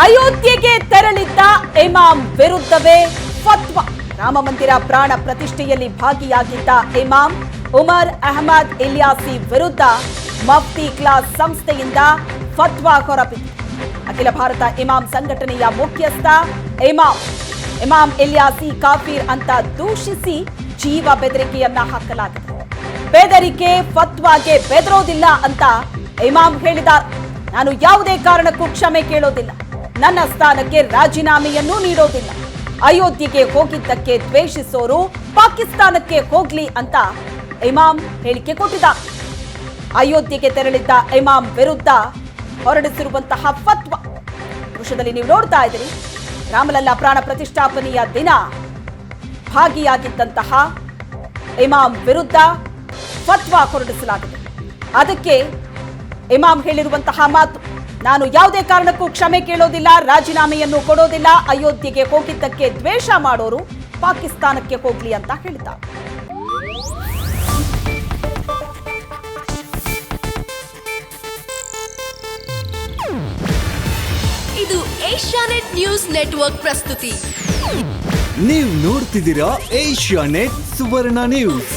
ಅಯೋಧ್ಯೆಗೆ ತೆರಳಿದ್ದ ಇಮಾಮ್ ವಿರುದ್ಧವೇ ಫತ್ವಾ. ರಾಮ ಮಂದಿರ ಪ್ರಾಣ ಪ್ರತಿಷ್ಠೆಯಲ್ಲಿ ಭಾಗಿಯಾಗಿದ್ದ ಇಮಾಮ್ ಉಮರ್ ಅಹಮದ್ ಇಲಿಯಾಸಿ ವಿರುದ್ಧ ಮಫ್ತಿ ಕ್ಲಾಸ್ ಸಂಸ್ಥೆಯಿಂದ ಫತ್ವಾ ಹೊರಬಿದ್ದಿದೆ. ಅಖಿಲ ಭಾರತ ಇಮಾಮ್ ಸಂಘಟನೆಯ ಮುಖ್ಯಸ್ಥ ಇಮಾಮ್ ಇಲಿಯಾಸಿ ಕಾಫೀರ್ ಅಂತ ದೂಷಿಸಿ ಜೀವ ಬೆದರಿಕೆಯನ್ನ ಹಾಕಲಾಗಿದೆ. ಬೆದರಿಕೆ ಫತ್ವಾಗೆ ಬೆದರೋದಿಲ್ಲ ಅಂತ ಇಮಾಮ್ ಹೇಳಿದ್ದಾರೆ. ನಾನು ಯಾವುದೇ ಕಾರಣಕ್ಕೂ ಕ್ಷಮೆ ಕೇಳೋದಿಲ್ಲ, ನನ್ನ ಸ್ಥಾನಕ್ಕೆ ರಾಜೀನಾಮೆಯನ್ನೂ ನೀಡೋದಿಲ್ಲ. ಅಯೋಧ್ಯೆಗೆ ಹೋಗಿದ್ದಕ್ಕೆ ದ್ವೇಷಿಸೋರು ಪಾಕಿಸ್ತಾನಕ್ಕೆ ಹೋಗ್ಲಿ ಅಂತ ಇಮಾಮ್ ಹೇಳಿಕೆ ಕೊಟ್ಟಿದ್ದಾರೆ. ಅಯೋಧ್ಯೆಗೆ ತೆರಳಿದ್ದ ಇಮಾಮ್ ವಿರುದ್ಧ ಹೊರಡಿಸಿರುವಂತಹ ಫತ್ವಾ ದೃಶ್ಯದಲ್ಲಿ ನೀವು ನೋಡ್ತಾ ಇದ್ದೀರಿ. ರಾಮಲಲ್ಲಾ ಪ್ರಾಣ ಪ್ರತಿಷ್ಠಾಪನೆಯ ದಿನ ಭಾಗಿಯಾಗಿದ್ದಂತಹ ಇಮಾಮ್ ವಿರುದ್ಧ ಫತ್ವಾ ಹೊರಡಿಸಲಾಗಿದೆ. ಅದಕ್ಕೆ ಇಮಾಮ್ ಹೇಳಿರುವಂತಹ ಮಾತು, ನಾನು ಯಾವುದೇ ಕಾರಣಕ್ಕೂ ಕ್ಷಮೆ ಕೇಳೋದಿಲ್ಲ, ರಾಜೀನಾಮೆಯನ್ನು ಕೊಡೋದಿಲ್ಲ. ಅಯೋಧ್ಯೆಗೆ ಹೋಗಿದ್ದಕ್ಕೆ ದ್ವೇಷ ಮಾಡೋರು ಪಾಕಿಸ್ತಾನಕ್ಕೆ ಹೋಗ್ಲಿ ಅಂತ ಹೇಳಿದ್ದಾರೆ. ಇದು ಏಷ್ಯಾನೆಟ್ ನ್ಯೂಸ್ ನೆಟ್ವರ್ಕ್ ಪ್ರಸ್ತುತಿ. ನೀವು ನೋಡ್ತಿದ್ದೀರಾ ಏಷ್ಯಾನೆಟ್ ಸುವರ್ಣ ನ್ಯೂಸ್.